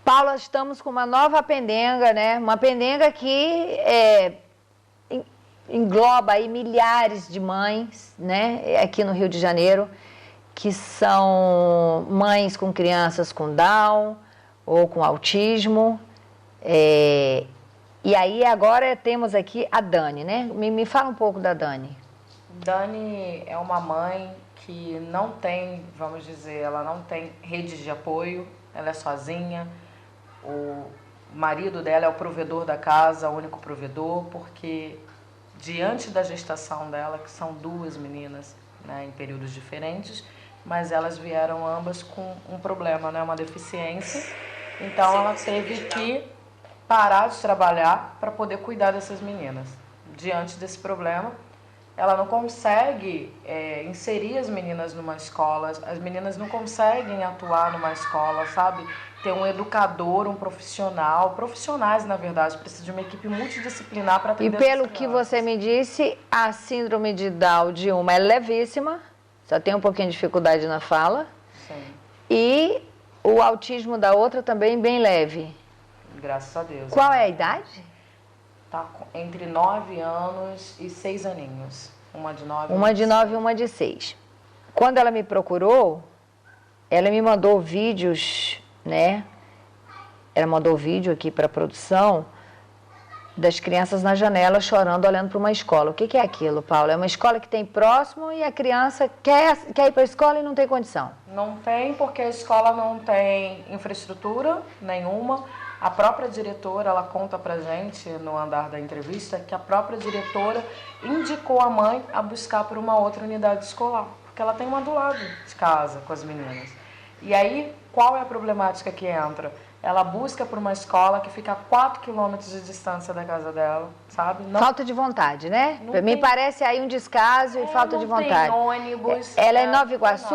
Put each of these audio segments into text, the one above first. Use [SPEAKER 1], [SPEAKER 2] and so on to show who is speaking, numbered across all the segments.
[SPEAKER 1] Paula, estamos com uma nova pendenga, né? Uma pendenga que engloba aí milhares de mães, né? Aqui no Rio de Janeiro, que são mães com crianças com Down ou com autismo. E aí agora temos aqui a Dani, né? Me fala um pouco da Dani.
[SPEAKER 2] Dani é uma mãe que não tem, vamos dizer, ela não tem rede de apoio, ela é sozinha. O marido dela é o provedor da casa, o único provedor, porque diante da gestação dela, que são duas meninas, né, em períodos diferentes, mas elas vieram ambas com um problema, né, uma deficiência. Então ela teve que parar de trabalhar para poder cuidar dessas meninas. Diante desse problema, ela não consegue inserir as meninas numa escola, as meninas não conseguem atuar numa escola, sabe? Ter um educador, um profissional, profissionais, na verdade, precisa de uma equipe multidisciplinar para atender.
[SPEAKER 1] E pelo que você me disse, a síndrome de Down de uma é levíssima, só tem um pouquinho de dificuldade na fala.
[SPEAKER 2] Sim.
[SPEAKER 1] E o autismo da outra também bem leve.
[SPEAKER 2] Graças a Deus.
[SPEAKER 1] Qual é a idade?
[SPEAKER 2] Tá entre 9 anos e 6 aninhos. Uma de 9
[SPEAKER 1] e uma de 6. Quando ela me procurou, ela me mandou vídeos, né? Ela mandou vídeo aqui para a produção das crianças na janela chorando, olhando para uma escola. O que é aquilo, Paula? É uma escola que tem próximo e a criança quer ir para a escola e não tem condição.
[SPEAKER 2] Não tem, porque a escola não tem infraestrutura nenhuma. A própria diretora, ela conta pra gente no andar da entrevista que a própria diretora indicou a mãe a buscar por uma outra unidade escolar, porque ela tem uma do lado de casa com as meninas. E aí, qual é a problemática que entra? Ela busca por uma escola que fica a 4 quilômetros de distância da casa dela, sabe? Não...
[SPEAKER 1] Falta de vontade, né? Me parece aí um descaso e falta de vontade.
[SPEAKER 2] Não tem ônibus.
[SPEAKER 1] Ela é em Nova Iguaçu?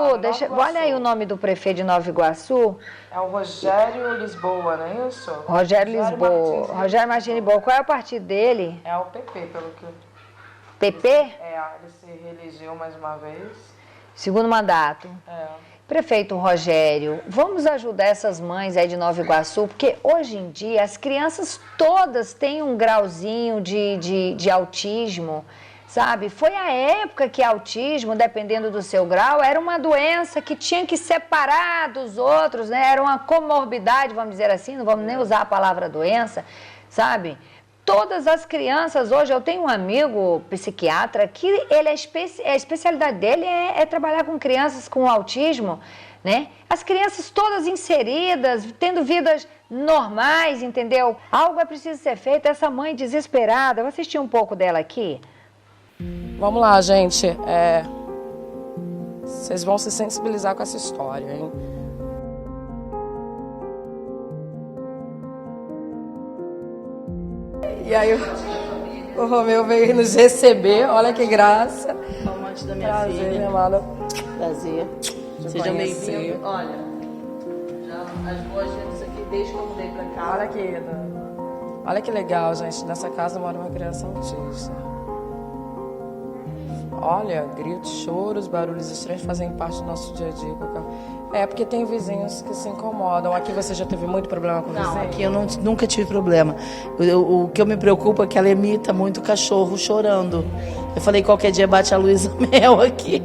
[SPEAKER 1] Olha aí o nome do prefeito de Nova Iguaçu.
[SPEAKER 2] É o Rogério Lisboa, não é isso?
[SPEAKER 1] Rogério Lisboa. Rogério Martins Lisboa. Qual é o partido dele?
[SPEAKER 2] É o PP, pelo que...
[SPEAKER 1] PP?
[SPEAKER 2] Ele se reelegeu mais uma vez.
[SPEAKER 1] Segundo mandato. Prefeito Rogério, vamos ajudar essas mães aí de Nova Iguaçu, porque hoje em dia as crianças todas têm um grauzinho de autismo, sabe? Foi a época que autismo, dependendo do seu grau, era uma doença que tinha que separar dos outros, né? Era uma comorbidade, vamos dizer assim, não vamos nem usar a palavra doença, sabe? Todas as crianças hoje, eu tenho um amigo psiquiatra que ele a especialidade dele é trabalhar com crianças com autismo, né? As crianças todas inseridas, tendo vidas normais, entendeu? Algo é preciso ser feito. Essa mãe desesperada, eu assisti um pouco dela aqui.
[SPEAKER 3] Vamos lá, gente. Vocês vão se sensibilizar com essa história, hein? E aí o Romeu veio nos receber, olha que graça.
[SPEAKER 4] Amante da minha
[SPEAKER 3] Prazer,
[SPEAKER 4] filha.
[SPEAKER 3] minha amada.
[SPEAKER 4] Prazer. Sejam
[SPEAKER 3] conhecer.
[SPEAKER 4] bem-vindos. Olha, já as boas-vindas aqui desde que eu mudei pra cá.
[SPEAKER 3] Olha aqui, olha que legal, gente. Nessa casa mora uma criança autista. Olha, gritos, choros, barulhos estranhos fazem parte do nosso dia a dia. Porque tem vizinhos que se incomodam. Aqui você já teve muito problema com o vizinho?
[SPEAKER 4] Não, aqui eu nunca tive problema. O que eu me preocupo é que ela imita muito o cachorro chorando. Eu falei, qualquer dia bate a Luísa Mel aqui.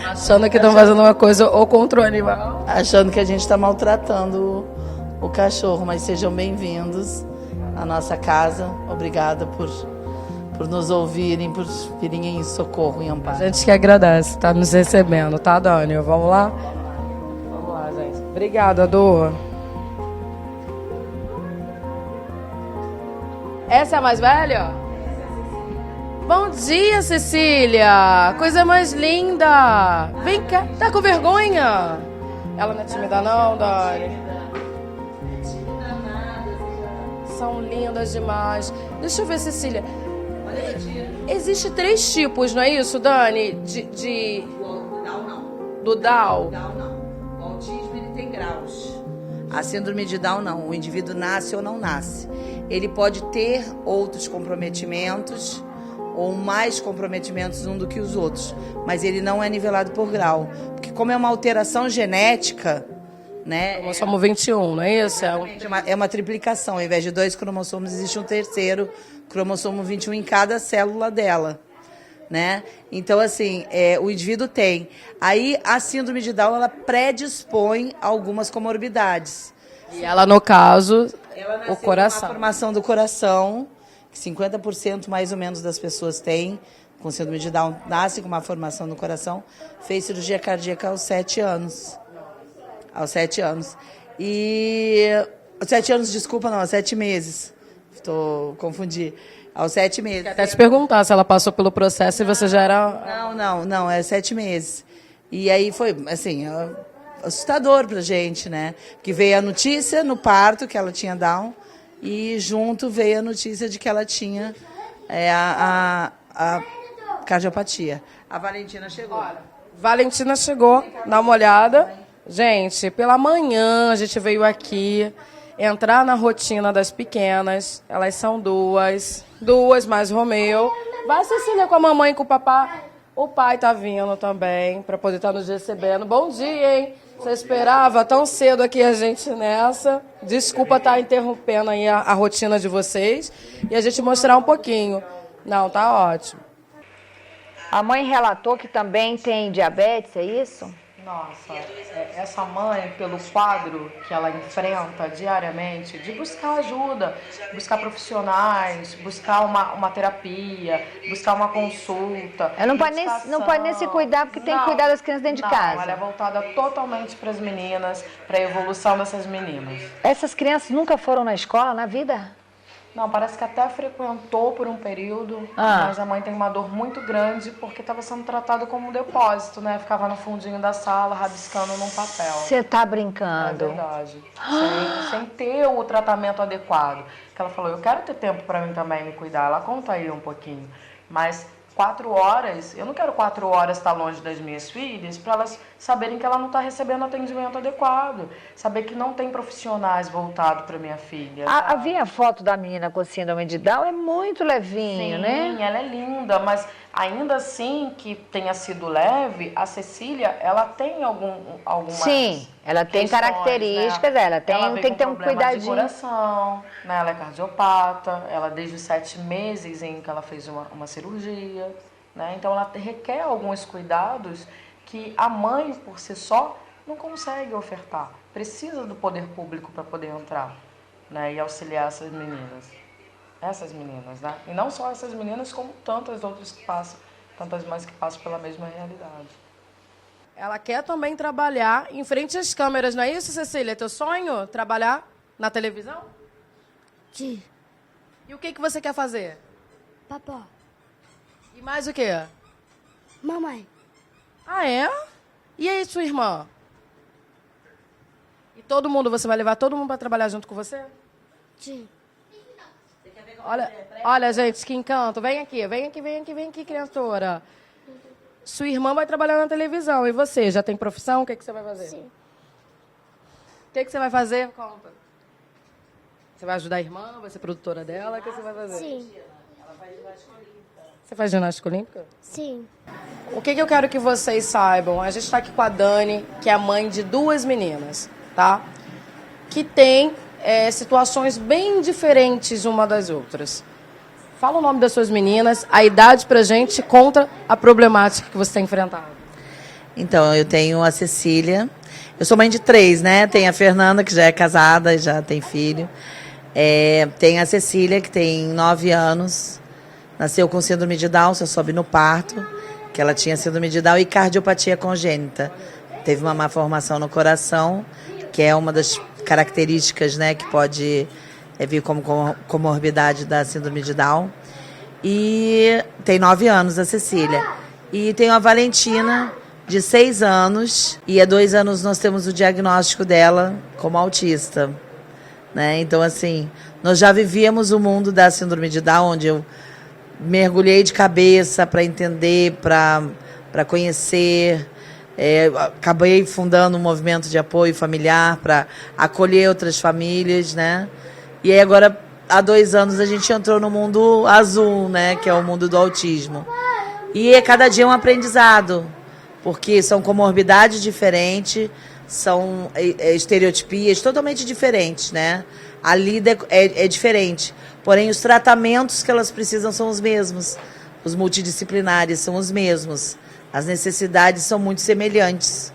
[SPEAKER 3] Achando que estão fazendo uma coisa ou contra o animal.
[SPEAKER 4] Achando que a gente está maltratando o cachorro. Mas sejam bem-vindos à nossa casa. Obrigada por nos ouvirem, por virem em socorro e amparo.
[SPEAKER 3] A gente que agradece, tá nos recebendo, tá, Dani? Vamos lá? Vamos lá, gente. Obrigada, Dô. Essa é a mais velha? Bom dia, Cecília! Coisa mais linda! Vem cá, tá com vergonha? Ela não é tímida não, Dani? São lindas demais. Deixa eu ver, Cecília. Existe 3 tipos, não é isso, Dani?
[SPEAKER 5] Do Down não.
[SPEAKER 3] Do Down?
[SPEAKER 5] Do Down não. O autismo ele tem graus. A síndrome de Down não. O indivíduo nasce ou não nasce. Ele pode ter outros comprometimentos ou mais comprometimentos um do que os outros, mas ele não é nivelado por grau. Porque como é uma alteração genética, né?
[SPEAKER 3] Cromossomo 21, não é isso?
[SPEAKER 5] É uma triplicação. Ao invés de 2 cromossomos, existe um terceiro cromossomo 21 em cada célula dela, né? Então, assim, o indivíduo tem. Aí, a síndrome de Down, ela predispõe a algumas comorbidades.
[SPEAKER 3] E ela, no caso,
[SPEAKER 5] Ela
[SPEAKER 3] o coração.
[SPEAKER 5] Com uma formação do coração, que 50% mais ou menos das pessoas têm, com síndrome de Down, nasce com uma formação no coração, fez cirurgia cardíaca aos 7 anos. Aos 7 anos. E... 7 anos, desculpa, não, aos 7 meses. Confundi. Aos 7 meses.
[SPEAKER 3] Quero até te perguntar se ela passou pelo processo e você já era...
[SPEAKER 5] Não, é 7 meses. E aí foi, assim, assustador pra gente, né? Porque veio a notícia no parto que ela tinha Down e junto veio a notícia de que ela tinha a cardiopatia. A Valentina chegou.
[SPEAKER 3] Valentina chegou, dá uma olhada. Gente, pela manhã a gente veio aqui entrar na rotina das pequenas. Elas são duas mais Romeu. Vai, Cecília, com a mamãe e com o papai. O pai tá vindo também para poder estar nos recebendo. Bom dia, hein? Você esperava tão cedo aqui a gente nessa. Desculpa estar interrompendo aí a rotina de vocês e a gente mostrar um pouquinho. Não, tá ótimo.
[SPEAKER 1] A mãe relatou que também tem diabetes, é isso?
[SPEAKER 2] Nossa, essa mãe, pelo quadro que ela enfrenta diariamente, de buscar ajuda, buscar profissionais, buscar uma terapia, buscar uma consulta.
[SPEAKER 1] Ela não pode nem se cuidar, porque tem que cuidar das crianças dentro de casa.
[SPEAKER 2] Ela é voltada totalmente para as meninas, para a evolução dessas meninas.
[SPEAKER 1] Essas crianças nunca foram na escola, na vida?
[SPEAKER 2] Não, parece que até frequentou por um período, mas a mãe tem uma dor muito grande porque estava sendo tratado como um depósito, né? Ficava no fundinho da sala, rabiscando num papel.
[SPEAKER 1] Você tá brincando?
[SPEAKER 2] É verdade. Sem ter o tratamento adequado. Que ela falou, eu quero ter tempo para mim também me cuidar. Ela conta aí um pouquinho. Mas 4 horas, eu não quero 4 horas estar longe das minhas filhas para elas saberem que ela não está recebendo atendimento adequado. Saber que não tem profissionais voltados para minha filha.
[SPEAKER 1] Havia a foto da menina com síndrome de Down, é muito levinho, né?
[SPEAKER 2] Sim, ela é linda, mas ainda assim que tenha sido leve, a Cecília, ela tem algumas
[SPEAKER 1] Sim, ela tem
[SPEAKER 2] questões,
[SPEAKER 1] características,
[SPEAKER 2] né?
[SPEAKER 1] ela tem que ter um cuidadinho.
[SPEAKER 2] De coração, né? Ela é cardiopata, ela desde os 7 meses em que ela fez uma cirurgia, né? Então ela requer alguns cuidados que a mãe, por si só, não consegue ofertar. Precisa do poder público para poder entrar, né? E auxiliar essas meninas. Essas meninas, né? E não só essas meninas, como tantas outras que passam, tantas mães que passam pela mesma realidade.
[SPEAKER 3] Ela quer também trabalhar em frente às câmeras, não é isso, Cecília? É teu sonho trabalhar na televisão?
[SPEAKER 6] Sim.
[SPEAKER 3] E o que você quer fazer?
[SPEAKER 6] Papá.
[SPEAKER 3] E mais o quê?
[SPEAKER 6] Mamãe.
[SPEAKER 3] Ah, é? E aí, sua irmã? E todo mundo, você vai levar todo mundo para trabalhar junto com você?
[SPEAKER 6] Sim.
[SPEAKER 3] Olha, gente, que encanto. Vem aqui, criatura. Sua irmã vai trabalhar na televisão. E você, já tem profissão? O que você vai fazer?
[SPEAKER 6] Sim.
[SPEAKER 3] O que você vai fazer? Conta. Você vai ajudar a irmã? Vai ser produtora dela? O que você vai fazer?
[SPEAKER 6] Sim.
[SPEAKER 3] Você faz ginástica olímpica?
[SPEAKER 6] Sim.
[SPEAKER 3] O que eu quero que vocês saibam? A gente está aqui com a Dani, que é a mãe de 2 meninas, tá? Que tem situações bem diferentes uma das outras. Fala o nome das suas meninas, a idade pra gente contra a problemática que você tem enfrentado.
[SPEAKER 5] Então, eu tenho a Cecília. Eu sou mãe de 3, né? Tem a Fernanda, que já é casada e já tem filho. Tem a Cecília, que tem 9 anos. Nasceu com síndrome de Down, só soube no parto, que ela tinha síndrome de Down e cardiopatia congênita. Teve uma má formação no coração, que é uma das características, né, que pode vir como comorbidade da síndrome de Down. E tem 9 anos a Cecília. E tenho a Valentina, de 6 anos, e há 2 anos nós temos o diagnóstico dela como autista, né? Então, assim, nós já vivíamos o mundo da síndrome de Down, onde eu mergulhei de cabeça para entender, para conhecer. Acabei fundando um movimento de apoio familiar para acolher outras famílias, né? E aí agora, há 2 anos, a gente entrou no mundo azul, né? Que é o mundo do autismo. E cada dia é um aprendizado, porque são comorbidades diferentes, são estereotipias totalmente diferentes, né? A lida é diferente, porém os tratamentos que elas precisam são os mesmos, os multidisciplinares são os mesmos, as necessidades são muito semelhantes,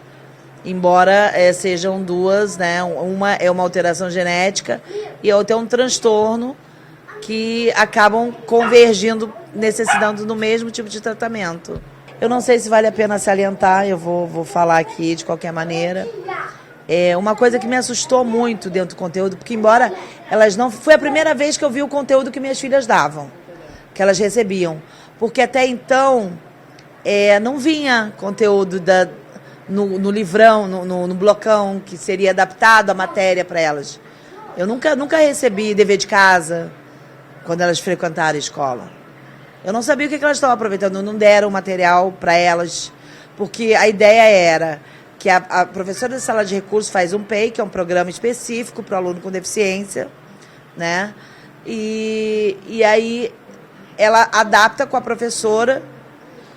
[SPEAKER 5] embora sejam duas, né? Uma é uma alteração genética e a outra é um transtorno que acabam convergindo, necessitando do mesmo tipo de tratamento. Eu não sei se vale a pena salientar, eu vou falar aqui de qualquer maneira. Uma coisa que me assustou muito dentro do conteúdo, porque embora elas não... Foi a primeira vez que eu vi o conteúdo que minhas filhas davam, que elas recebiam. Porque até então não vinha conteúdo no livrão, no blocão, que seria adaptado à matéria para elas. Eu nunca recebi dever de casa quando elas frequentaram a escola. Eu não sabia o que elas estavam aproveitando, não deram material para elas, porque a ideia era que a professora da sala de recursos faz um PEI, que é um programa específico para o aluno com deficiência, né? E aí ela adapta com a professora,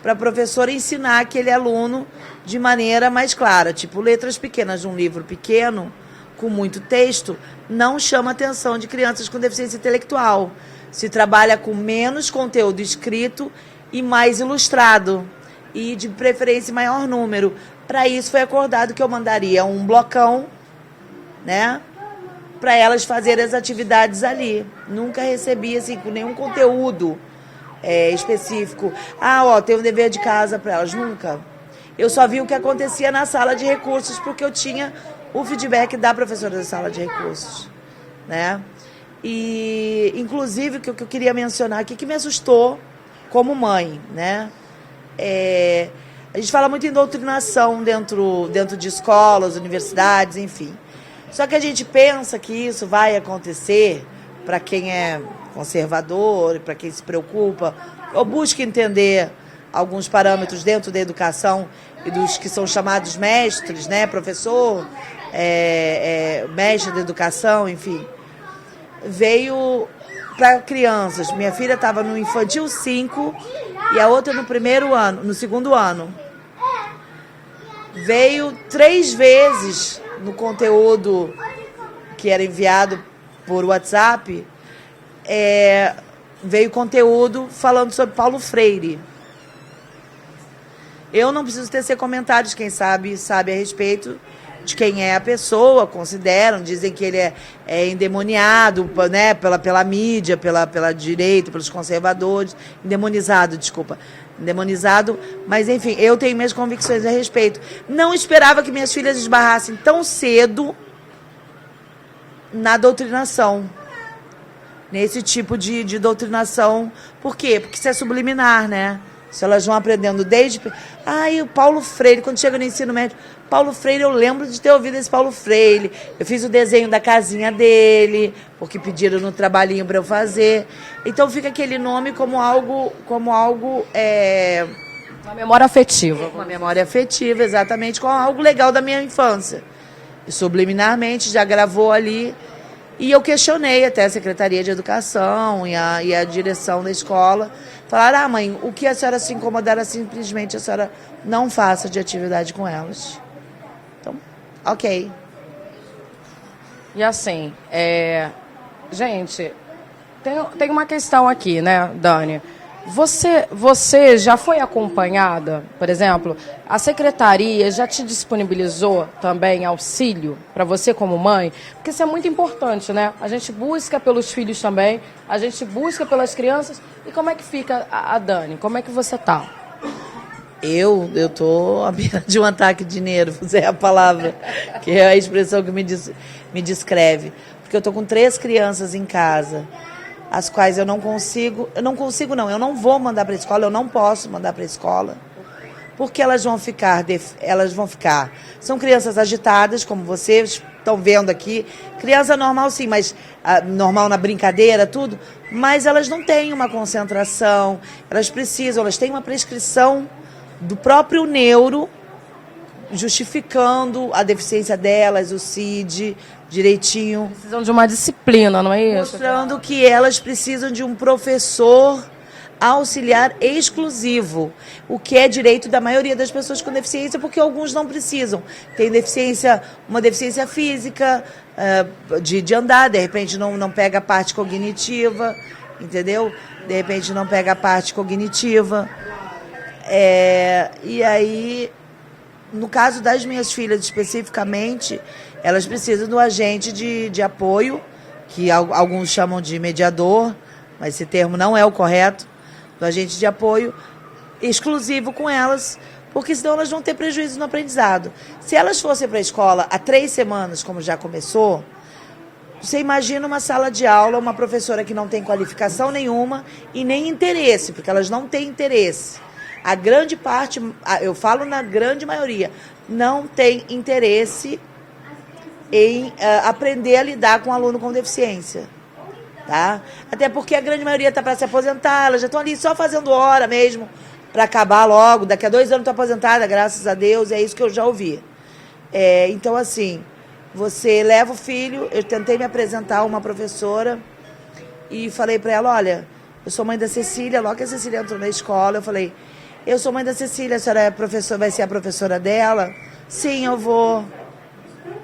[SPEAKER 5] para a professora ensinar aquele aluno de maneira mais clara. Tipo, letras pequenas de um livro pequeno, com muito texto, não chama a atenção de crianças com deficiência intelectual. Se trabalha com menos conteúdo escrito e mais ilustrado. E, de preferência, maior número. Para isso, foi acordado que eu mandaria um blocão, né? Para elas fazerem as atividades ali. Nunca recebi, assim, com nenhum conteúdo específico. Tem um dever de casa para elas. Nunca. Eu só vi o que acontecia na sala de recursos, porque eu tinha o feedback da professora da sala de recursos, né? E, inclusive, o que eu queria mencionar aqui, que me assustou como mãe, né? A gente fala muito em doutrinação dentro de escolas, universidades, enfim. Só que a gente pensa que isso vai acontecer para quem é conservador, para quem se preocupa, ou busca entender alguns parâmetros dentro da educação e dos que são chamados mestres, né? Professor, mestre da educação, enfim. Veio para crianças. Minha filha estava no infantil 5 e a outra no segundo ano. Veio 3 vezes no conteúdo que era enviado por WhatsApp, veio conteúdo falando sobre Paulo Freire. Eu não preciso tecer comentários, quem sabe a respeito de quem é a pessoa, consideram, dizem que ele é endemoniado, né, pela mídia, pela direita, pelos conservadores, endemonizado, mas enfim, eu tenho minhas convicções a respeito. Não esperava que minhas filhas esbarrassem tão cedo na doutrinação, nesse tipo de doutrinação. Por quê? Porque isso é subliminar, né? Se elas vão aprendendo desde... o Paulo Freire, quando chega no ensino médio, Paulo Freire, eu lembro de ter ouvido esse Paulo Freire. Eu fiz o desenho da casinha dele, porque pediram no trabalhinho para eu fazer. Então fica aquele nome como algo
[SPEAKER 3] uma memória afetiva.
[SPEAKER 5] Uma memória afetiva, exatamente, com algo legal da minha infância. E subliminarmente já gravou ali. E eu questionei até a Secretaria de Educação e a direção da escola. Falaram, mãe, o que a senhora se incomodar é simplesmente a senhora não faça de atividade com elas. Então, ok.
[SPEAKER 3] E assim, gente, tem uma questão aqui, né, Dani? Você já foi acompanhada, por exemplo, a secretaria já te disponibilizou também auxílio para você como mãe? Porque isso é muito importante, né? A gente busca pelos filhos também, a gente busca pelas crianças. E como é que fica a Dani? Como é que você tá?
[SPEAKER 5] Eu tô à beira de um ataque de nervos, é a palavra, que é a expressão que me descreve. Porque eu tô com 3 crianças em casa, as quais eu não vou mandar para a escola, eu não posso mandar para a escola, porque elas vão ficar, são crianças agitadas, como vocês estão vendo aqui, criança normal sim, mas normal na brincadeira, tudo, mas elas não têm uma concentração, elas têm uma prescrição do próprio neuro, justificando a deficiência delas, o CID, direitinho.
[SPEAKER 3] Precisam de uma disciplina, não é isso?
[SPEAKER 5] Mostrando que elas precisam de um professor auxiliar exclusivo, o que é direito da maioria das pessoas com deficiência, porque alguns não precisam. Tem uma deficiência física, de andar, de repente não pega a parte cognitiva, entendeu? De repente não pega a parte cognitiva. E aí, no caso das minhas filhas especificamente, elas precisam do agente de apoio, que alguns chamam de mediador, mas esse termo não é o correto, do agente de apoio exclusivo com elas, porque senão elas vão ter prejuízo no aprendizado. Se elas fossem para a escola há 3 semanas, como já começou, você imagina uma sala de aula, uma professora que não tem qualificação nenhuma e nem interesse, porque elas não têm interesse. A grande parte, eu falo na grande maioria, não tem interesse em aprender a lidar com um aluno com deficiência. Tá? Até porque a grande maioria está para se aposentar, elas já estão ali só fazendo hora mesmo, para acabar logo. Daqui a 2 anos estou aposentada, graças a Deus, é isso que eu já ouvi. Então, assim, você leva o filho, eu tentei me apresentar a uma professora e falei para ela, olha, eu sou mãe da Cecília, logo que a Cecília entrou na escola, eu falei, eu sou mãe da Cecília, a senhora vai ser a professora dela? Sim, eu vou.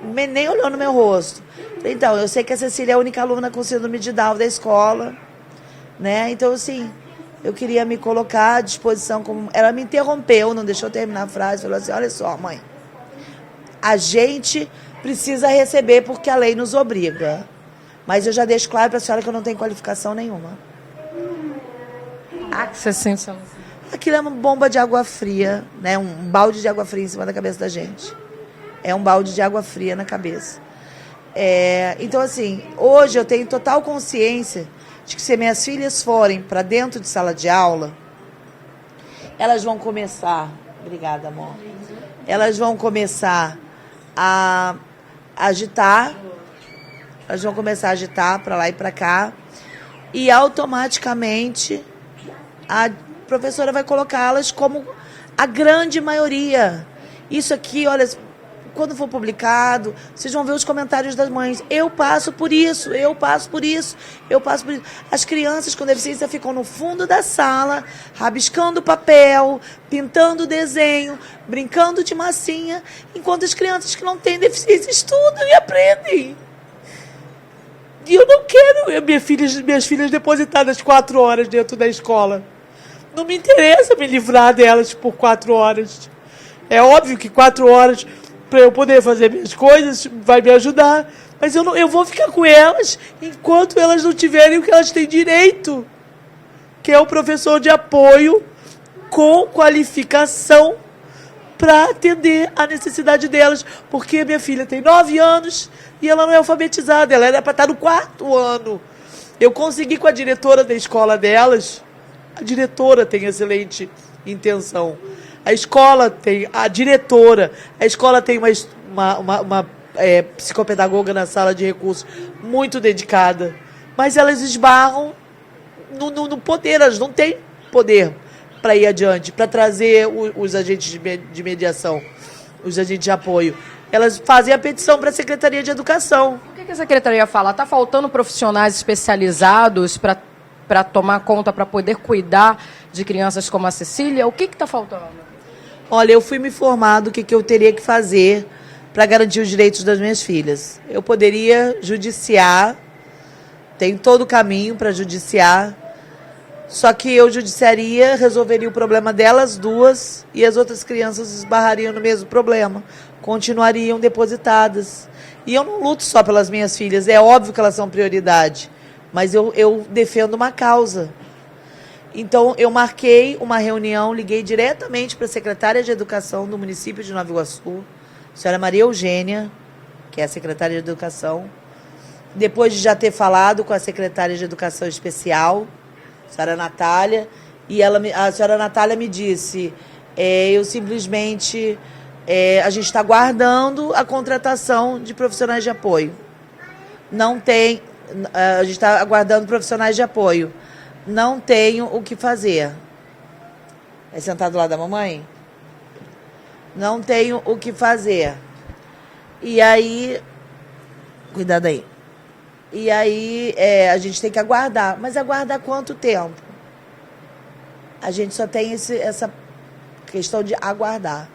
[SPEAKER 5] Nem olhou no meu rosto. Então, eu sei que a Cecília é a única aluna com síndrome de Down da escola, né? Então, assim, eu queria me colocar à disposição. Ela me interrompeu, não deixou eu terminar a frase, falou assim, olha só, mãe, a gente precisa receber porque a lei nos obriga. Mas eu já deixo claro para a senhora que eu não tenho qualificação nenhuma.
[SPEAKER 3] Que você sente...
[SPEAKER 5] Aquilo é uma bomba de água fria, né? Um balde de água fria em cima da cabeça da gente. É um balde de água fria na cabeça. Então, assim, hoje eu tenho total consciência de que se minhas filhas forem para dentro de sala de aula, elas vão começar... Obrigada, amor. Elas vão começar a agitar. Elas vão começar a agitar para lá e para cá. E automaticamente a professora vai colocá-las como a grande maioria. Isso aqui, olha, quando for publicado, vocês vão ver os comentários das mães. Eu passo por isso, eu passo por isso, eu passo por isso. As crianças com deficiência ficam no fundo da sala, rabiscando papel, pintando desenho, brincando de massinha, enquanto as crianças que não têm deficiência estudam e aprendem. E eu não quero minhas filhas depositadas 4 horas dentro da escola. Não me interessa me livrar delas por 4 horas. É óbvio que 4 horas para eu poder fazer minhas coisas vai me ajudar, mas eu vou ficar com elas enquanto elas não tiverem o que elas têm direito, que é o professor de apoio com qualificação para atender a necessidade delas, porque minha filha tem 9 anos e ela não é alfabetizada, ela era para estar no 4º ano. Eu consegui com a diretora da escola delas, a diretora tem excelente intenção, a escola tem, a diretora, a escola tem uma psicopedagoga na sala de recursos muito dedicada, mas elas esbarram no poder, elas não têm poder para ir adiante, para trazer os agentes de mediação, os agentes de apoio. Elas fazem a petição para a Secretaria de Educação.
[SPEAKER 3] O que a Secretaria fala? Está faltando profissionais especializados para tomar conta, para poder cuidar de crianças como a Cecília? O que está faltando?
[SPEAKER 5] Olha, eu fui me informar do que eu teria que fazer para garantir os direitos das minhas filhas. Eu poderia judiciar, tem todo o caminho para judiciar, só que eu judiciaria, resolveria o problema delas duas e as outras crianças esbarrariam no mesmo problema, continuariam depositadas. E eu não luto só pelas minhas filhas, é óbvio que elas são prioridade, mas eu defendo uma causa. Então, eu marquei uma reunião, liguei diretamente para a secretária de Educação do município de Nova Iguaçu, a senhora Maria Eugênia, que é a secretária de Educação, depois de já ter falado com a secretária de Educação Especial, a senhora Natália, e a senhora Natália me disse, eu simplesmente, a gente está aguardando a contratação de profissionais de apoio. Não tem, a gente está aguardando profissionais de apoio. Não tenho o que fazer. É sentado lá da mamãe? Não tenho o que fazer. E aí... Cuidado aí. E aí a gente tem que aguardar. Mas aguardar quanto tempo? A gente só tem essa questão de aguardar.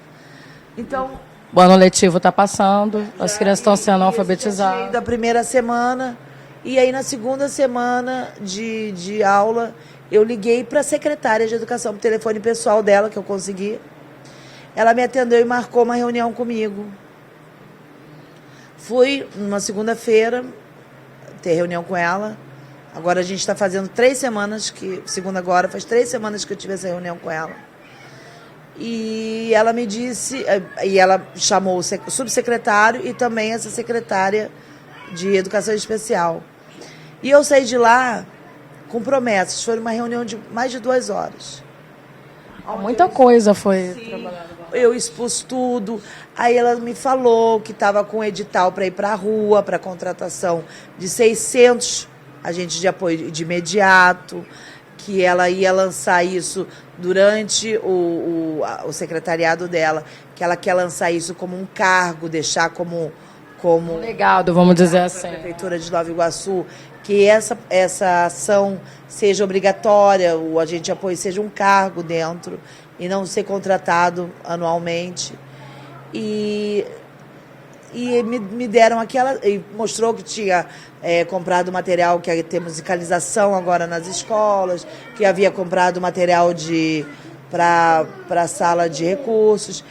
[SPEAKER 5] Então,
[SPEAKER 3] O ano letivo está passando, as crianças estão sendo alfabetizadas.
[SPEAKER 5] da primeira semana, e aí na segunda semana de aula, eu liguei para a secretária de educação, para o telefone pessoal dela, que eu consegui. Ela me atendeu e marcou uma reunião comigo. Fui numa segunda-feira ter reunião com ela. Agora a gente está fazendo 3 semanas, segunda agora, faz 3 semanas que eu tive essa reunião com ela. E ela me disse, e ela chamou o subsecretário e também essa secretária de educação especial. E eu saí de lá com promessas. Foi uma reunião de mais de 2 horas.
[SPEAKER 3] Muita coisa foi trabalhada.
[SPEAKER 5] Eu expus tudo. Aí ela me falou que estava com edital para ir para a rua, para contratação de 600 agentes de apoio de imediato, que ela ia lançar isso durante o secretariado dela, que ela quer lançar isso como um cargo, deixar como
[SPEAKER 3] Um legado, vamos dizer assim.
[SPEAKER 5] a Prefeitura de Nova Iguaçu, que essa ação seja obrigatória, o agente de apoio seja um cargo dentro e não ser contratado anualmente. E me deram aquela... E mostrou que tinha comprado material, que ia ter musicalização agora nas escolas, que havia comprado material para a sala de recursos.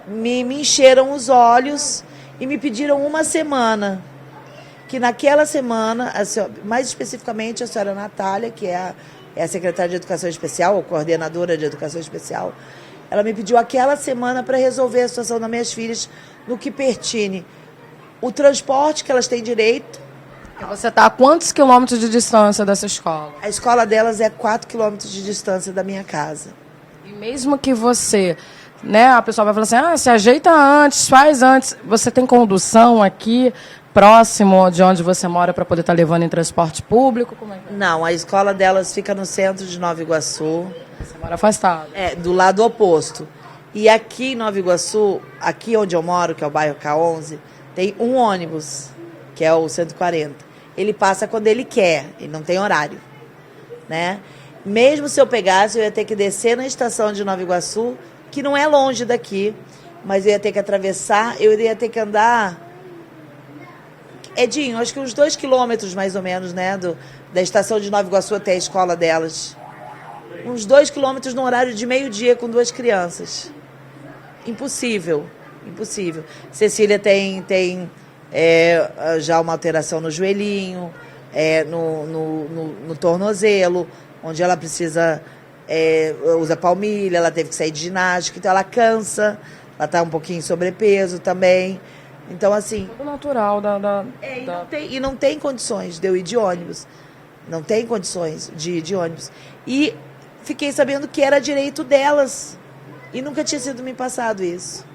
[SPEAKER 5] Me encheram os olhos e me pediram uma semana. Que naquela semana, mais especificamente a senhora Natália, que é a secretária de Educação Especial, ou coordenadora de Educação Especial, ela me pediu aquela semana para resolver a situação das minhas filhas no que pertine o transporte que elas têm direito.
[SPEAKER 3] E você está a quantos quilômetros de distância dessa escola?
[SPEAKER 5] A escola delas é 4 quilômetros de distância da minha casa.
[SPEAKER 3] E mesmo que você, né, a pessoa vai falar assim, se ajeita antes, faz antes. Você tem condução aqui, próximo de onde você mora, para poder estar levando em transporte público? Como é que é?
[SPEAKER 5] Não, a escola delas fica no centro de Nova Iguaçu.
[SPEAKER 3] Você mora afastado.
[SPEAKER 5] Do lado oposto. E aqui em Nova Iguaçu, aqui onde eu moro, que é o bairro K11, tem um ônibus, que é o 140. Ele passa quando ele quer, ele não tem horário, né? Mesmo se eu pegasse, eu ia ter que descer na estação de Nova Iguaçu, que não é longe daqui, mas eu ia ter que atravessar, eu ia ter que andar... Edinho, acho que uns 2 quilômetros mais ou menos, né? Da estação de Nova Iguaçu até a escola delas. Uns 2 quilômetros no horário de meio-dia com 2 crianças. Impossível, impossível. Cecília tem já uma alteração no joelhinho, no tornozelo, onde ela precisa, usa palmilha, ela teve que sair de ginástica, então ela cansa, ela está um pouquinho em sobrepeso também. Então, assim...
[SPEAKER 3] Tudo natural
[SPEAKER 5] E não tem condições de eu ir de ônibus. Não tem condições de ir de ônibus. E fiquei sabendo que era direito delas. E nunca tinha sido me passado isso.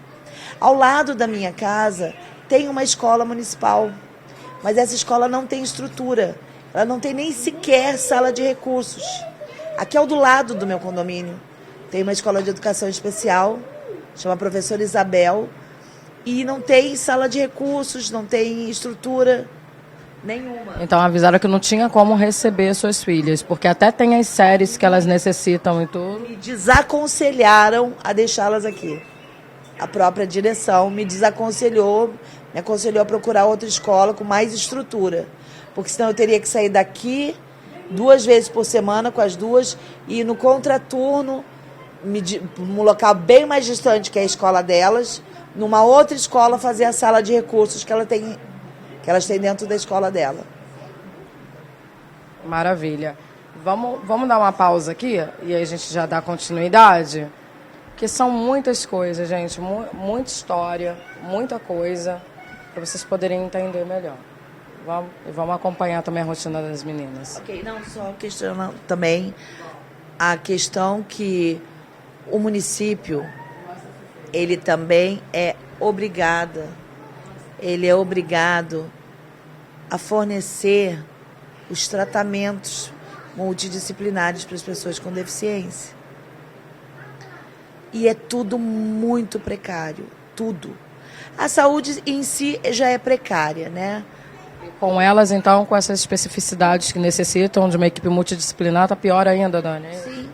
[SPEAKER 5] Ao lado da minha casa tem uma escola municipal. Mas essa escola não tem estrutura. Ela não tem nem sequer sala de recursos. Aqui ao do lado do meu condomínio tem uma escola de educação especial, chama Professora Isabel, e não tem sala de recursos, não tem estrutura nenhuma.
[SPEAKER 3] Então avisaram que não tinha como receber suas filhas, porque até tem as séries que elas necessitam e tudo.
[SPEAKER 5] Me desaconselharam a deixá-las aqui. A própria direção me aconselhou a procurar outra escola com mais estrutura. Porque senão eu teria que sair daqui 2 vezes por semana com as duas e ir no contraturno, num local bem mais distante que a escola delas, numa outra escola fazer a sala de recursos que elas têm dentro da escola dela.
[SPEAKER 3] Maravilha. Vamos dar uma pausa aqui e aí a gente já dá continuidade? Porque são muitas coisas, gente, muita história, muita coisa, para vocês poderem entender melhor. Vamos acompanhar também a rotina das meninas.
[SPEAKER 5] Ok, não só questionando também a questão que o município, ele também é obrigado a fornecer os tratamentos multidisciplinares para as pessoas com deficiência. E é tudo muito precário, tudo. A saúde em si já é precária, né?
[SPEAKER 3] Com elas, então, com essas especificidades que necessitam de uma equipe multidisciplinar, está pior ainda, Dani?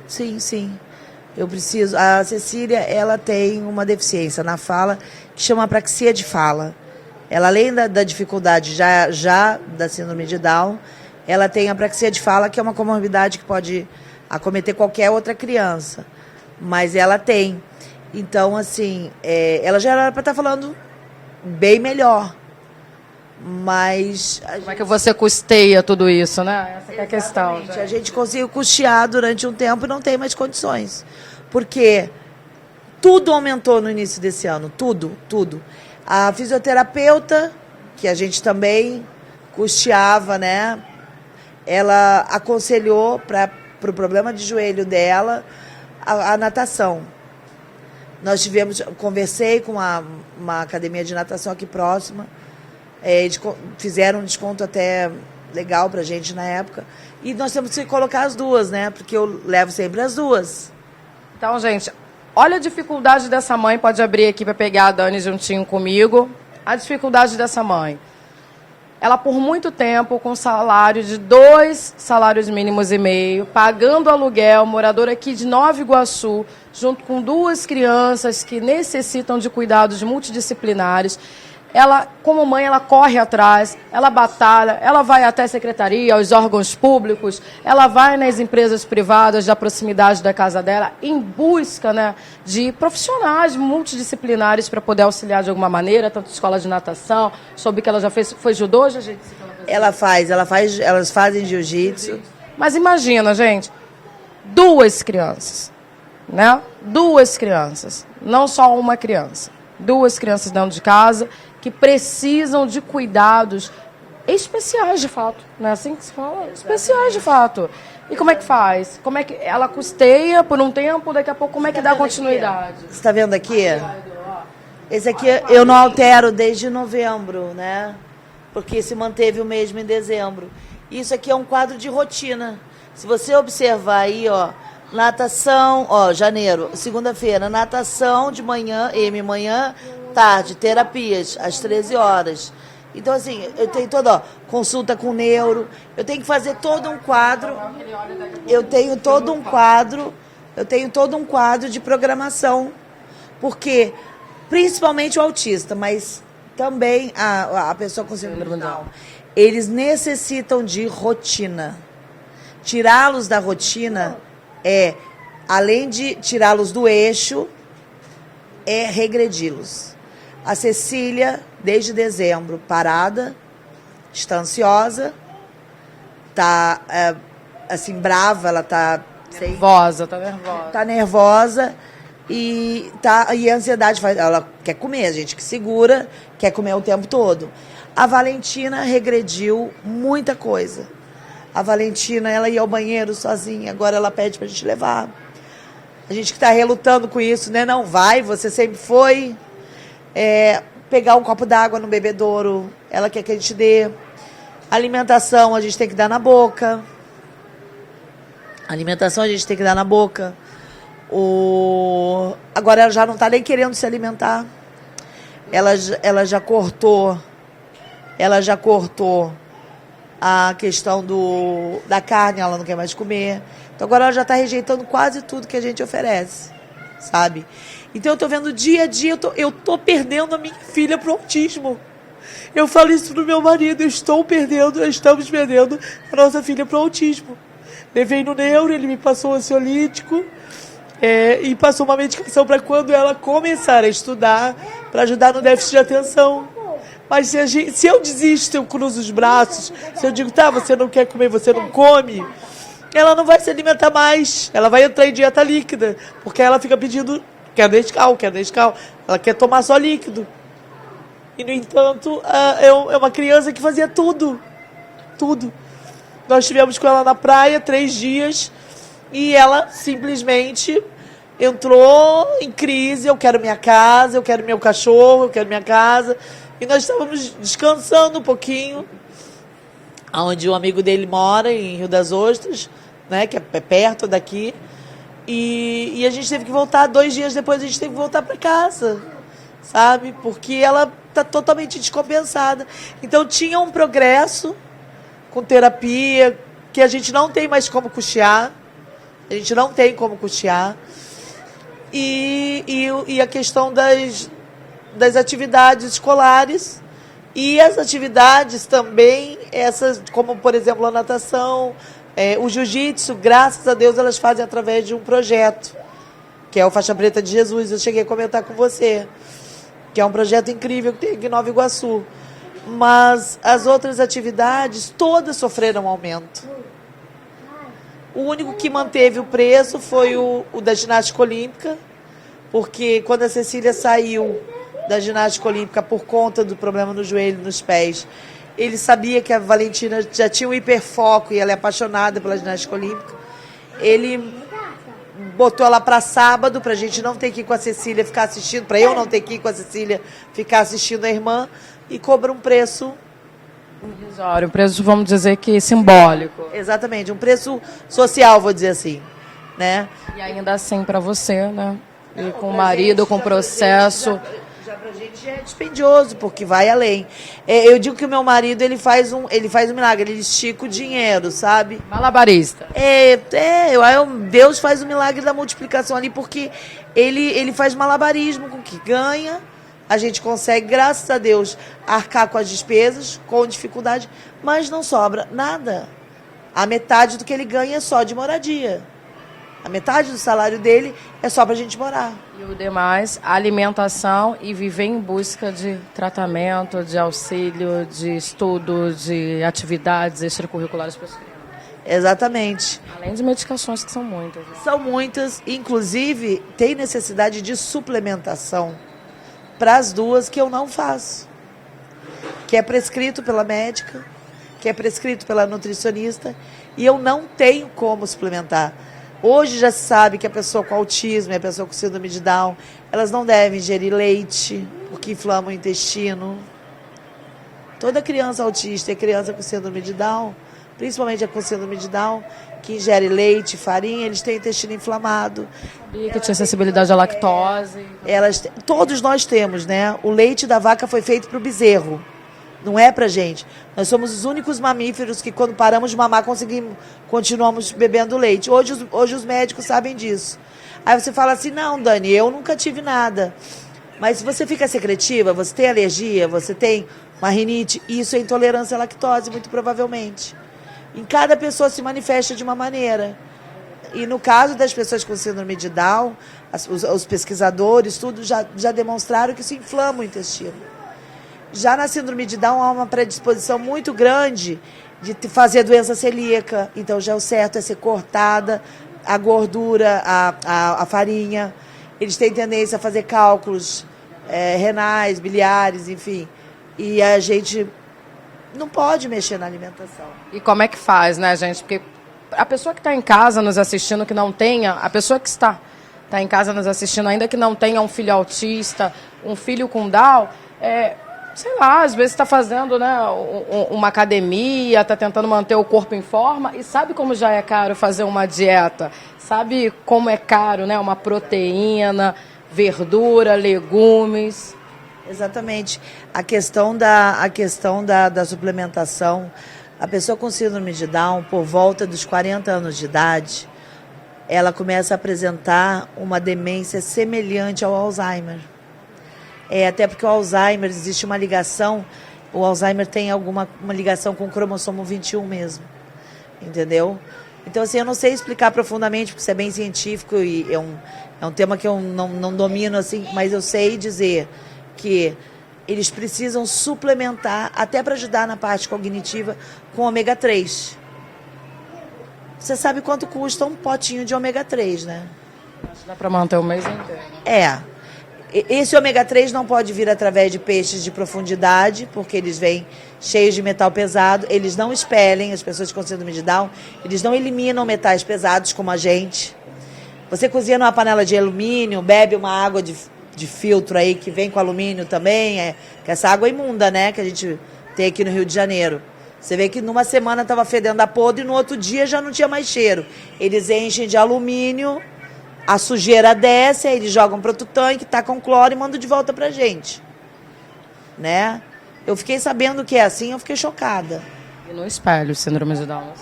[SPEAKER 5] Sim. A Cecília, ela tem uma deficiência na fala que chama apraxia de fala. Ela, além da dificuldade já da síndrome de Down, ela tem apraxia de fala, que é uma comorbidade que pode acometer qualquer outra criança. Mas ela tem. Então, assim, ela já era para estar falando bem melhor. Mas...
[SPEAKER 3] Como é que você custeia tudo isso, né? Essa que é a questão.
[SPEAKER 5] Gente. A gente conseguiu custear durante um tempo e não tem mais condições. Porque tudo aumentou no início desse ano. Tudo. A fisioterapeuta, que a gente também custeava, né? Ela aconselhou para o problema de joelho dela a natação. Conversei com uma academia de natação aqui próxima. Eles fizeram um desconto até legal pra gente na época. E nós temos que colocar as duas, né? Porque eu levo sempre as duas.
[SPEAKER 3] Então, gente, olha a dificuldade dessa mãe. Pode abrir aqui para pegar a Dani juntinho comigo. A dificuldade dessa mãe. Ela, por muito tempo, com salário de 2 salários mínimos e meio, pagando aluguel, moradora aqui de Nova Iguaçu, junto com 2 crianças que necessitam de cuidados multidisciplinares. Ela, como mãe, ela corre atrás, ela batalha, ela vai até a secretaria, aos órgãos públicos, ela vai nas empresas privadas da proximidade da casa dela em busca, né, de profissionais multidisciplinares para poder auxiliar de alguma maneira, tanto escola de natação, soube que ela já fez, foi judô, jiu-jitsu?
[SPEAKER 5] Elas fazem jiu-jitsu.
[SPEAKER 3] Mas imagina, gente, 2 crianças, né? 2 crianças, não só uma criança. 2 crianças dentro de casa que precisam de cuidados especiais, de fato. Não é assim que se fala? Especiais, de fato. E como é que faz? Como é que ela custeia por um tempo, daqui a pouco, como é que dá continuidade?
[SPEAKER 5] Você está vendo aqui? Esse aqui eu não altero desde novembro, né? Porque se manteve o mesmo em dezembro. Isso aqui é um quadro de rotina. Se você observar aí, ó, natação, ó, janeiro, segunda-feira, natação de manhã, manhã, tarde, terapias, às 13 horas. Então, assim, eu tenho consulta com neuro, eu tenho que fazer todo um quadro, eu tenho todo um quadro de programação, porque, principalmente o autista, mas também a pessoa com síndrome de Down, eles necessitam de rotina. Tirá-los da rotina além de tirá-los do eixo, regredi-los. A Cecília, desde dezembro, parada, está ansiosa, está, assim, brava, ela está...
[SPEAKER 3] Nervosa.
[SPEAKER 5] Está nervosa e a ansiedade ela quer comer, a gente que segura, quer comer o tempo todo. A Valentina regrediu muita coisa. A Valentina, ela ia ao banheiro sozinha, agora ela pede pra gente levar. A gente que está relutando com isso, né? Não vai, você sempre foi. Pegar um copo d'água no bebedouro, ela quer que a gente dê. Alimentação, a gente tem que dar na boca. Agora ela já não está nem querendo se alimentar. Ela já cortou a questão da carne, ela não quer mais comer. Então agora ela já está rejeitando quase tudo que a gente oferece, sabe? Então eu estou vendo dia a dia, eu estou perdendo a minha filha pro autismo. Eu falo isso pro meu marido, estamos perdendo a nossa filha pro autismo. Levei no neuro, ele me passou um ansiolítico e passou uma medicação para quando ela começar a estudar, para ajudar no déficit de atenção. Mas se eu desisto, eu cruzo os braços, se eu digo, tá, você não quer comer, você não come, ela não vai se alimentar mais, ela vai entrar em dieta líquida, porque ela fica pedindo, quer Nescau, ela quer tomar só líquido. E, no entanto, é uma criança que fazia tudo. Nós estivemos com ela na praia 3 dias e ela simplesmente entrou em crise, eu quero minha casa, eu quero meu cachorro, eu quero minha casa. E nós estávamos descansando um pouquinho, onde um amigo dele mora, em Rio das Ostras, né, que é perto daqui. E a gente teve que voltar, 2 dias depois a gente teve que voltar para casa, sabe? Porque ela está totalmente descompensada. Então tinha um progresso com terapia, que a gente não tem mais como custear.
[SPEAKER 4] e a questão das atividades escolares e as atividades também, essas, como por exemplo a natação, o jiu-jitsu, graças a Deus elas fazem através de um projeto, que é o Faixa Preta de Jesus, eu cheguei a comentar com você, que é um projeto incrível que tem aqui em Nova Iguaçu. Mas as outras atividades todas sofreram aumento. O único que manteve o preço foi o da ginástica olímpica, porque quando a Cecília saiu da ginástica olímpica por conta do problema no joelho e nos pés, ele sabia que a Valentina já tinha um hiperfoco e ela é apaixonada pela ginástica olímpica. Ele botou ela para sábado, para a gente não ter que ir com a Cecília ficar assistindo, para eu não ter que ir com a Cecília ficar assistindo a irmã, e cobra um preço
[SPEAKER 3] irrisório, um preço, vamos dizer que simbólico.
[SPEAKER 4] Exatamente, um preço social, vou dizer assim, né?
[SPEAKER 3] E ainda assim para você, né? E com o marido, com o processo.
[SPEAKER 4] Já pra gente é dispendioso, porque vai além. Eu digo que o meu marido, ele faz um milagre, ele estica o dinheiro, sabe?
[SPEAKER 3] Malabarista.
[SPEAKER 4] Deus faz o milagre da multiplicação ali, porque ele faz malabarismo com o que ganha. A gente consegue, graças a Deus, arcar com as despesas, com dificuldade, mas não sobra nada. A metade do que ele ganha é só de moradia. A metade do salário dele é só para a gente morar.
[SPEAKER 3] E o demais, alimentação e viver em busca de tratamento, de auxílio, de estudo, de atividades extracurriculares para as crianças.
[SPEAKER 4] Exatamente.
[SPEAKER 3] Além de medicações, que são muitas. Né?
[SPEAKER 4] São muitas, inclusive tem necessidade de suplementação para as duas que eu não faço. Que é prescrito pela médica, que é prescrito pela nutricionista, e eu não tenho como suplementar. Hoje já se sabe que a pessoa com autismo e a pessoa com síndrome de Down, elas não devem ingerir leite, porque inflama o intestino. Toda criança autista e criança com síndrome de Down, principalmente a com síndrome de Down, que ingere leite, farinha, eles têm intestino inflamado.
[SPEAKER 3] E que tinha sensibilidade à lactose.
[SPEAKER 4] Todos nós temos, né? O leite da vaca foi feito para o bezerro. Não é pra gente. Nós somos os únicos mamíferos que, quando paramos de mamar, continuamos bebendo leite. Hoje os médicos sabem disso. Aí você fala assim, não, Dani, eu nunca tive nada. Mas se você fica secretiva, você tem alergia, você tem uma rinite, isso é intolerância à lactose, muito provavelmente. Em cada pessoa se manifesta de uma maneira. E no caso das pessoas com síndrome de Down, os pesquisadores, tudo já demonstraram que isso inflama o intestino. Já na síndrome de Down há uma predisposição muito grande de fazer doença celíaca. Então já o certo é ser cortada a gordura, a farinha. Eles têm tendência a fazer cálculos renais, biliares, enfim. E a gente não pode mexer na alimentação.
[SPEAKER 3] E como é que faz, né, gente? Porque a pessoa que está em casa nos assistindo, que não tenha, a pessoa que está em casa nos assistindo, ainda que não tenha um filho autista, um filho com Down, sei lá, às vezes está fazendo, né, uma academia, está tentando manter o corpo em forma e sabe como já é caro fazer uma dieta, sabe como é caro, né, uma proteína, verdura, legumes.
[SPEAKER 4] Exatamente. A questão da suplementação, a pessoa com síndrome de Down, por volta dos 40 anos de idade, ela começa a apresentar uma demência semelhante ao Alzheimer. Até porque o Alzheimer, existe uma ligação, o Alzheimer tem uma ligação com o cromossomo 21 mesmo, entendeu? Então, assim, eu não sei explicar profundamente, porque isso é bem científico e é um tema que eu não domino, assim, mas eu sei dizer que eles precisam suplementar, até para ajudar na parte cognitiva, com ômega 3. Você sabe quanto custa um potinho de ômega 3, né?
[SPEAKER 3] Acho que dá para manter o mês inteiro.
[SPEAKER 4] Esse ômega 3 não pode vir através de peixes de profundidade, porque eles vêm cheios de metal pesado, eles não expelem, as pessoas com síndrome de Down, eles não eliminam metais pesados como a gente. Você cozinha numa panela de alumínio, bebe uma água de filtro aí, que vem com alumínio também, que essa água é imunda, né, que a gente tem aqui no Rio de Janeiro. Você vê que numa semana estava fedendo a podre e no outro dia já não tinha mais cheiro. Eles enchem de alumínio, a sujeira desce, aí eles jogam para outro tanque, tacam cloro e mandam de volta pra gente. Né? Eu fiquei sabendo que é assim, eu fiquei chocada.
[SPEAKER 3] E no espelho, síndrome de Down?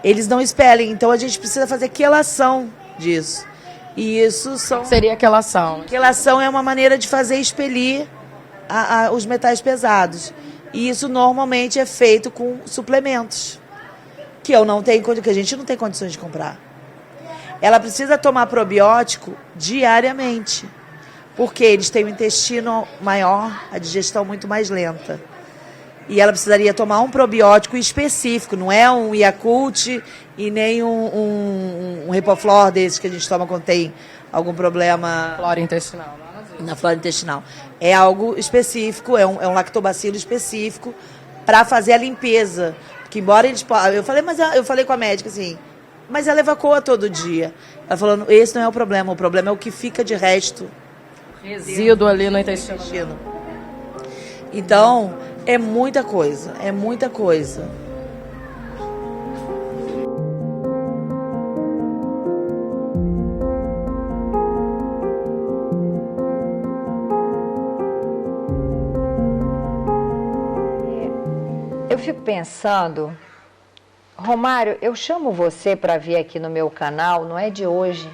[SPEAKER 4] Eles não expelem, então a gente precisa fazer quelação disso. E isso
[SPEAKER 3] seria quelação.
[SPEAKER 4] Quelação é uma maneira de fazer expelir os metais pesados. E isso normalmente é feito com suplementos, que a gente não tem condições de comprar. Ela precisa tomar probiótico diariamente, porque eles têm o intestino maior, a digestão muito mais lenta. E ela precisaria tomar um probiótico específico, não é um Yakult e nem um Repoflor desse que a gente toma quando tem algum problema
[SPEAKER 3] Flora intestinal.
[SPEAKER 4] na flora intestinal. É algo específico, é um lactobacilo específico para fazer a limpeza. Porque embora eles possam... Eu falei com a médica assim, mas ela evacua todo dia. Ela falou, esse não é o problema é o que fica de resto.
[SPEAKER 3] Resíduo ali no intestino.
[SPEAKER 4] Então, é muita coisa, é muita coisa.
[SPEAKER 1] Eu fico pensando, Romário, eu chamo você para vir aqui no meu canal, não é de hoje,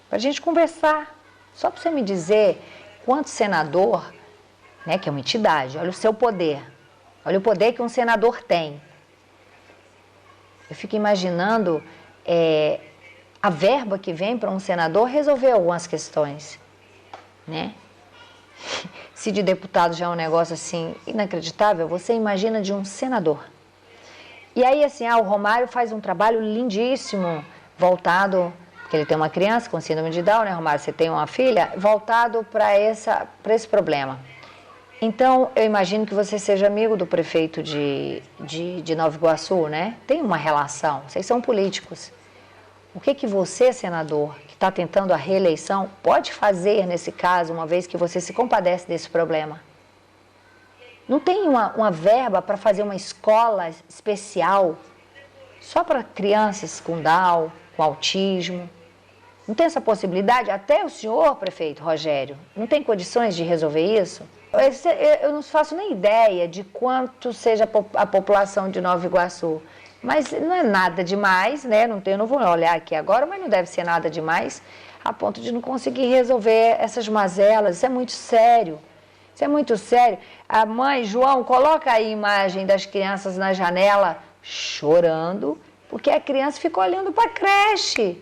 [SPEAKER 1] para a gente conversar. Só para você me dizer quanto senador, né, que é uma entidade, olha o seu poder, olha o poder que um senador tem. Eu fico imaginando a verba que vem para um senador resolver algumas questões, né? Se de deputado já é um negócio assim inacreditável, você imagina de um senador. E aí assim, o Romário faz um trabalho lindíssimo, voltado, porque ele tem uma criança com síndrome de Down, né, Romário? Você tem uma filha, voltado para esse problema. Então, eu imagino que você seja amigo do prefeito de Nova Iguaçu, né? Tem uma relação, vocês são políticos. O que você, senador, que está tentando a reeleição, pode fazer nesse caso, uma vez que você se compadece desse problema? Não tem uma verba para fazer uma escola especial só para crianças com Down, com autismo? Não tem essa possibilidade? Até o senhor, prefeito Rogério, não tem condições de resolver isso? Eu não faço nem ideia de quanto seja a população de Nova Iguaçu. Mas não é nada demais, né? Eu não vou olhar aqui agora, mas não deve ser nada demais a ponto de não conseguir resolver essas mazelas. Isso é muito sério. Isso é muito sério. A mãe, João, coloca aí a imagem das crianças na janela chorando, porque a criança ficou olhando para a creche,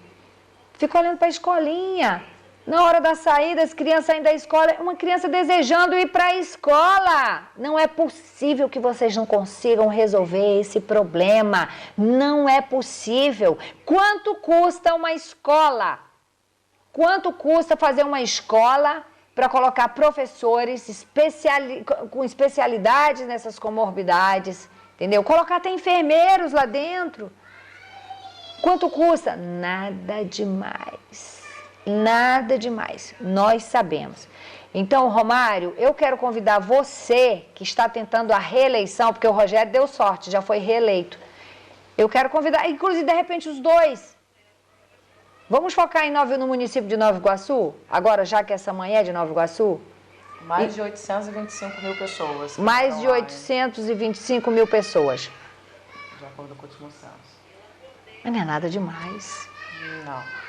[SPEAKER 1] ficou olhando para a escolinha. Na hora da saída, as crianças saindo da escola, uma criança desejando ir para a escola. Não é possível que vocês não consigam resolver esse problema. Não é possível. Quanto custa uma escola? Quanto custa fazer uma escola para colocar professores com especialidades nessas comorbidades? Entendeu? Colocar até enfermeiros lá dentro. Quanto custa? Nada demais. Nada demais, nós sabemos. Então, Romário, eu quero convidar você, que está tentando a reeleição, porque o Rogério deu sorte, já foi reeleito. Eu quero convidar, inclusive, de repente, os dois. Vamos focar no município de Nova Iguaçu? Agora, já que essa manhã é de Nova Iguaçu?
[SPEAKER 2] Mais de 825 mil pessoas.
[SPEAKER 1] Mais de 825 mil pessoas.
[SPEAKER 2] De acordo com o último censo.
[SPEAKER 1] Mas não é nada demais.
[SPEAKER 2] Não.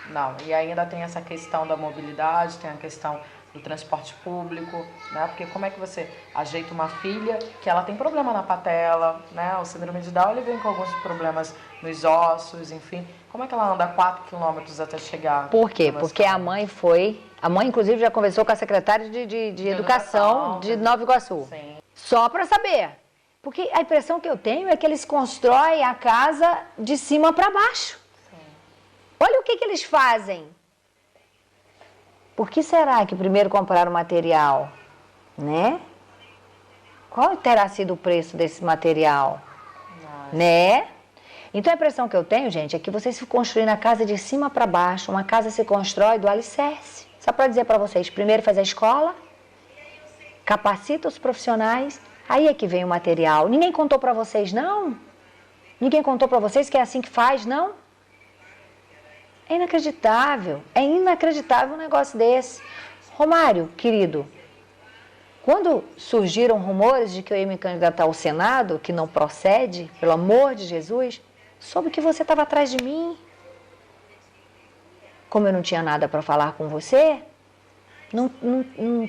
[SPEAKER 2] E ainda tem essa questão da mobilidade, tem a questão do transporte público, né? Porque como é que você ajeita uma filha que ela tem problema na patela, né? O síndrome de Down, ele vem com alguns problemas nos ossos, enfim. Como é que ela anda 4 quilômetros até chegar?
[SPEAKER 1] Por quê? Porque a mãe inclusive já conversou com a secretária de Educação de Nova Iguaçu.
[SPEAKER 2] Sim.
[SPEAKER 1] Só para saber. Porque a impressão que eu tenho é que eles constroem a casa de cima para baixo. Olha o que eles fazem. Por que será que primeiro compraram o material? Né? Qual terá sido o preço desse material? Né? Então a impressão que eu tenho, gente, é que vocês se construem a casa de cima para baixo. Uma casa se constrói do alicerce. Só para dizer para vocês, primeiro faz a escola, capacita os profissionais, aí é que vem o material. Ninguém contou para vocês, não? Ninguém contou para vocês que é assim que faz, não? É inacreditável um negócio desse. Romário, querido, quando surgiram rumores de que eu ia me candidatar ao Senado, que não procede, pelo amor de Jesus, soube que você estava atrás de mim. como eu não tinha nada para falar com você, não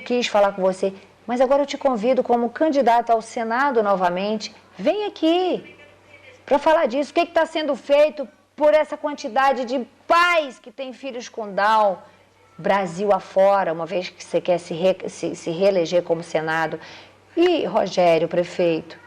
[SPEAKER 1] quis falar com você, mas agora eu te convido como candidato ao Senado novamente, vem aqui para falar disso. O que está sendo feito por essa quantidade de pais que têm filhos com Down, Brasil afora, uma vez que você quer se reeleger como Senado. E, Rogério, prefeito,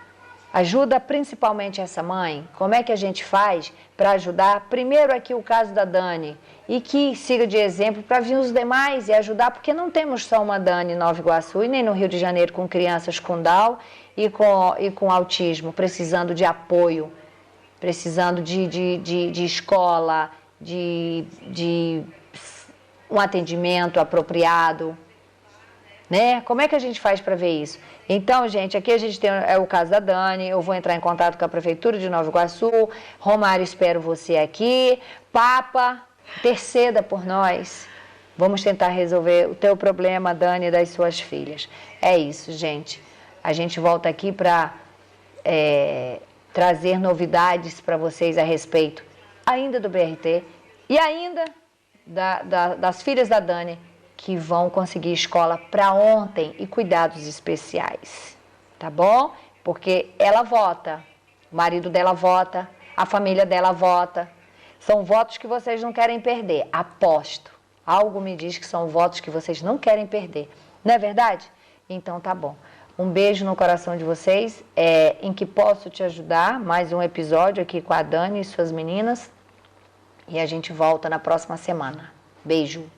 [SPEAKER 1] ajuda principalmente essa mãe. Como é que a gente faz para ajudar? Primeiro aqui o caso da Dani, e que siga de exemplo para vir os demais e ajudar, porque não temos só uma Dani em Nova Iguaçu e nem no Rio de Janeiro com crianças com Down e com autismo, precisando de apoio, precisando de escola, de um atendimento apropriado, né? Como é que a gente faz para ver isso? Então, gente, aqui a gente tem o caso da Dani, eu vou entrar em contato com a Prefeitura de Nova Iguaçu. Romário, espero você aqui. Papa, interceda por nós. Vamos tentar resolver o teu problema, Dani, e das suas filhas. É isso, gente. A gente volta aqui para trazer novidades para vocês a respeito ainda do BRT e ainda das filhas da Dani, que vão conseguir escola para ontem e cuidados especiais, tá bom? Porque ela vota, o marido dela vota, a família dela vota. São votos que vocês não querem perder, aposto. Algo me diz que são votos que vocês não querem perder, não é verdade? Então tá bom. Um beijo no coração de vocês, em que posso te ajudar, mais um episódio aqui com a Dani e suas meninas, e a gente volta na próxima semana. Beijo!